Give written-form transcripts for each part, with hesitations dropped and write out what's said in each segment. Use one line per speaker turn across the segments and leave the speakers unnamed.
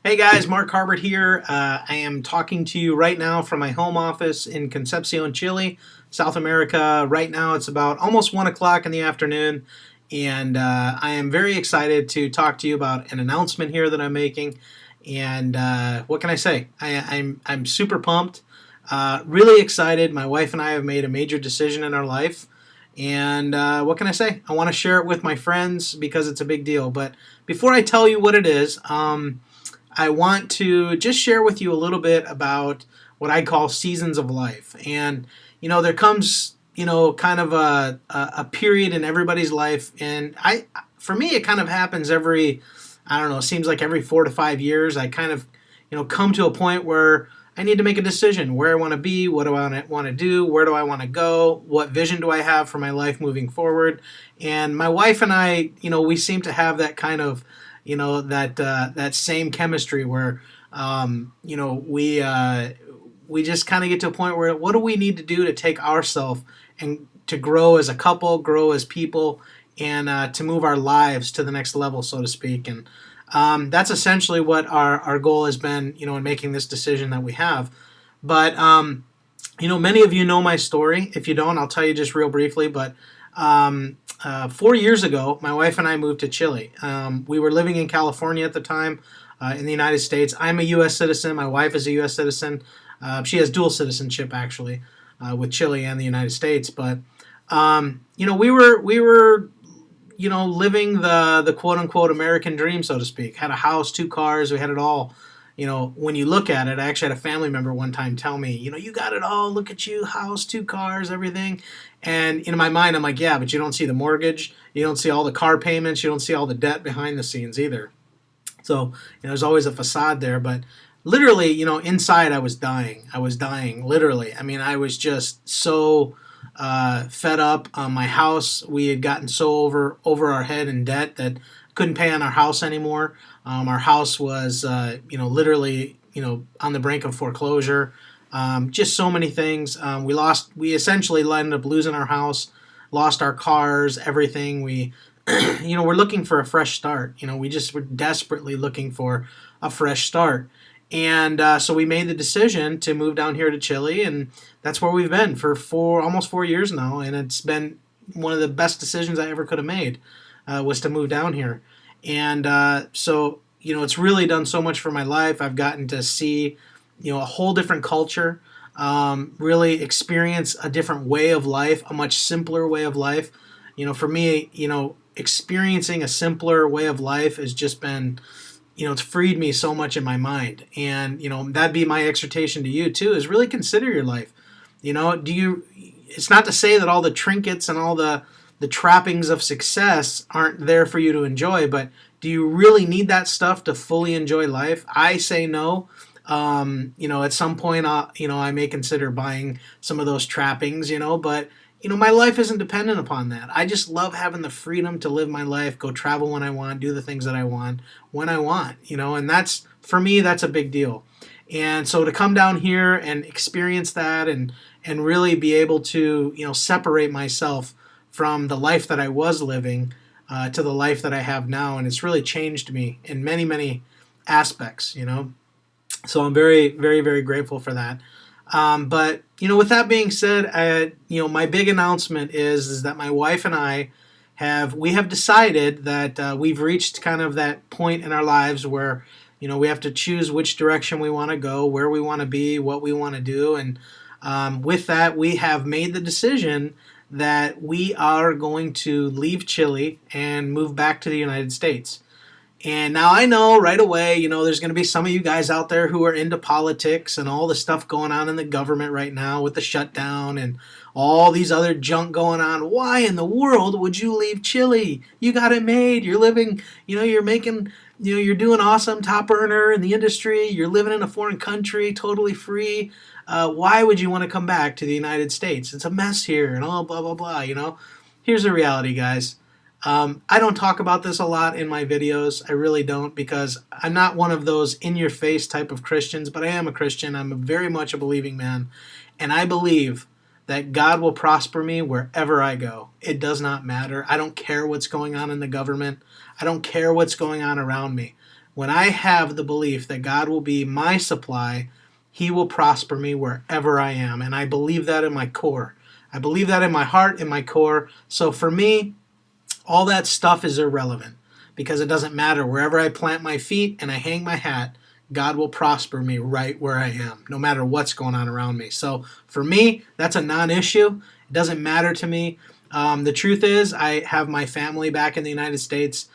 Hey guys, Mark Harbert here. I am talking to you right now from my home office in Concepcion, Chile, South America. Right now it's about almost 1 o'clock in the afternoon, and I am very excited to talk to you about an announcement here that I'm making. And what can I say? I'm super pumped, really excited. My wife and I have made a major decision in our life. And what can I say? I want to share it with my friends because it's a big deal. But before I tell you what it is, I want to just share with you a little bit about what I call seasons of life. And, there comes, kind of a period in everybody's life. And for me, it kind of happens I don't know, it seems like every 4 to 5 years. I kind of, come to a point where I need to make a decision where I want to be, what do I want to do, where do I want to go, what vision do I have for my life moving forward. And my wife and I, we seem to have that kind of that same chemistry where we just kind of get to a point where what do we need to do to take ourselves and to grow as a couple, grow as people, and to move our lives to the next level, so to speak. And that's essentially what our goal has been, in making this decision that we have. But many of you know my story. If you don't, I'll tell you just real briefly. But 4 years ago, my wife and I moved to Chile. We were living in California at the time, in the United States. I'm a U.S. citizen. My wife is a U.S. citizen. She has dual citizenship, actually, with Chile and the United States. But we were living the quote unquote American dream, so to speak. Had a house, 2 cars. We had it all. When you look at it, I actually had a family member one time tell me, you got it all. Look at you, house, 2 cars, everything. And in my mind, I'm like, yeah, but you don't see the mortgage. You don't see all the car payments. You don't see all the debt behind the scenes either. So, there's always a facade there. But literally, inside I was dying. I was dying, literally. I mean, I was just so fed up. My house, we had gotten so over our head in debt that couldn't pay on our house anymore. Our house was, literally, on the brink of foreclosure. Just so many things. We essentially ended up losing our house, lost our cars, everything. We're looking for a fresh start. We're desperately looking for a fresh start. And so we made the decision to move down here to Chile, and that's where we've been for almost 4 years now. And it's been one of the best decisions I ever could have made, was to move down here. And so, it's really done so much for my life. I've gotten to see, a whole different culture, really experience a different way of life, a much simpler way of life. For me, experiencing a simpler way of life has just been, it's freed me so much in my mind. And, that'd be my exhortation to you too, is really consider your life. It's not to say that all the trinkets and all the trappings of success aren't there for you to enjoy, but do you really need that stuff to fully enjoy life? I say no. At some point, I may consider buying some of those trappings, but, my life isn't dependent upon that. I just love having the freedom to live my life, go travel when I want, do the things that I want when I want, and that's, for me, that's a big deal. And so to come down here and experience that and really be able to, separate myself from the life that I was living to the life that I have now. And it's really changed me in many, many aspects, So I'm very, very, very grateful for that. But, with that being said, my big announcement is that my wife and I we have decided that we've reached kind of that point in our lives where, we have to choose which direction we want to go, where we want to be, what we want to do. And with that, we have made the decision that we are going to leave Chile and move back to the United States. And now I know right away, there's going to be some of you guys out there who are into politics and all the stuff going on in the government right now with the shutdown and all these other junk going on. Why in the world would you leave Chile? You got it made. You're living, you're making, you're doing awesome, top earner in the industry. You're living in a foreign country, totally free. Why would you want to come back to the United States? It's a mess here and all blah, blah, blah, Here's the reality, guys. I don't talk about this a lot in my videos. I really don't, because I'm not one of those in-your-face type of Christians, but I am a Christian. I'm very much a believing man, and I believe that God will prosper me wherever I go. It does not matter. I don't care what's going on in the government. I don't care what's going on around me. when I have the belief that God will be my supply, He will prosper me wherever I am. And I believe that in my core. I believe that in my heart, in my core. So for me, all that stuff is irrelevant because it doesn't matter. Wherever I plant my feet and I hang my hat, God will prosper me right where I am, no matter what's going on around me. So for me, that's a non-issue. It doesn't matter to me. The truth is, I have my family back in the United States.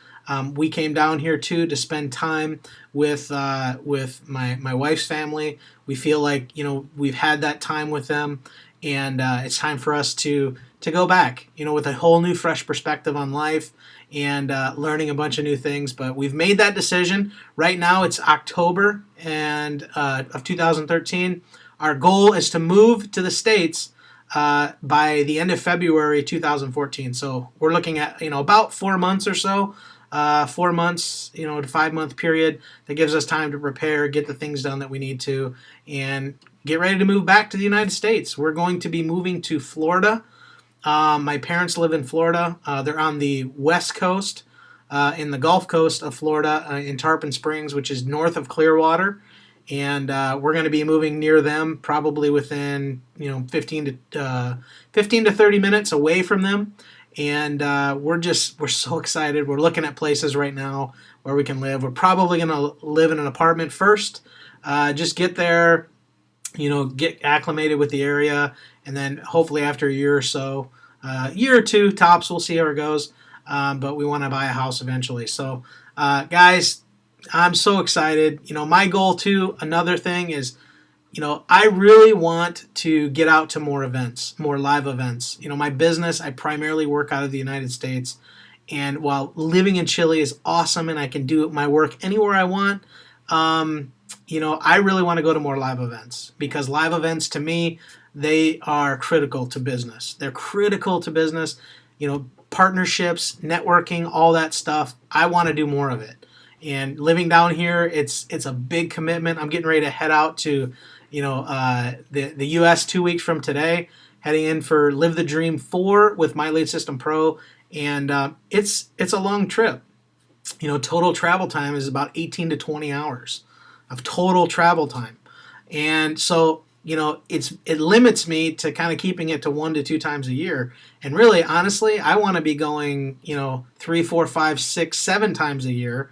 We came down here too to spend time with my wife's family. We feel like we've had that time with them, and it's time for us to go back, with a whole new, fresh perspective on life and learning a bunch of new things. But we've made that decision. Right now, it's October of 2013. Our goal is to move to the States by the end of February 2014. So we're looking at about 4 months or so. 4 months, to 5 month period that gives us time to prepare, get the things done that we need to, and get ready to move back to the United States. We're going to be moving to Florida. My parents live in Florida. They're on the West Coast, in the Gulf Coast of Florida, in Tarpon Springs, which is north of Clearwater. And we're going to be moving near them, probably within 15 to 30 minutes away from them. And we're so excited. We're looking at places right now where we can live. We're probably going to live in an apartment first. Just get there, get acclimated with the area, and then hopefully after a year or so, year or two tops, we'll see how it goes. But we want to buy a house eventually. So, guys, I'm so excited. My goal too, another thing is, I really want to get out to more events, more live events. My business, I primarily work out of the United States. And while living in Chile is awesome and I can do my work anywhere I want, I really want to go to more live events, because live events to me, they are critical to business. They're critical to business, partnerships, networking, all that stuff. I want to do more of it. And living down here, it's a big commitment. I'm getting ready to head out to the U.S. 2 weeks from today, heading in for Live the Dream 4 with My Lead System Pro, and it's a long trip. Total travel time is about 18 to 20 hours of total travel time, and so it limits me to kind of keeping it to 1 to 2 times a year. And really, honestly, I want to be going 3, 4, 5, 6, 7 times a year.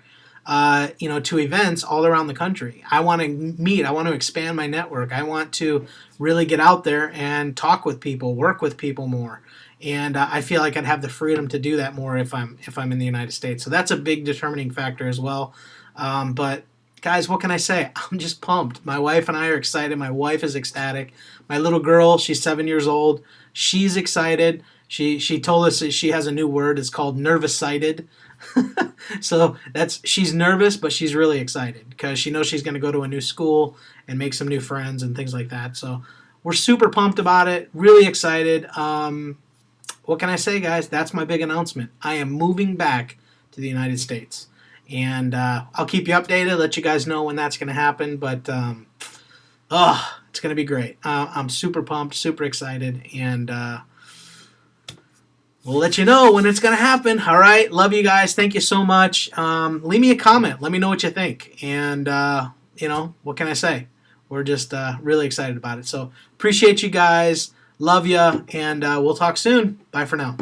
To events all around the country. I want to meet. I want to expand my network. I want to really get out there and talk with people, work with people more. And I feel like I'd have the freedom to do that more if I'm in the United States. So that's a big determining factor as well. But guys, what can I say? I'm just pumped. My wife and I are excited. My wife is ecstatic. My little girl, she's 7 years old. She's excited. She told us that she has a new word. It's called nervous-sighted. So she's nervous, but she's really excited because she knows she's going to go to a new school and make some new friends and things like that. So we're super pumped about it. Really excited. What can I say, guys? That's my big announcement. I am moving back to the United States, and I'll keep you updated. Let you guys know when that's going to happen. But it's going to be great. I'm super pumped, super excited, and we'll let you know when it's going to happen. All right. Love you guys. Thank you so much. Leave me a comment. Let me know what you think. And, what can I say? We're just really excited about it. So appreciate you guys. Love you. And we'll talk soon. Bye for now.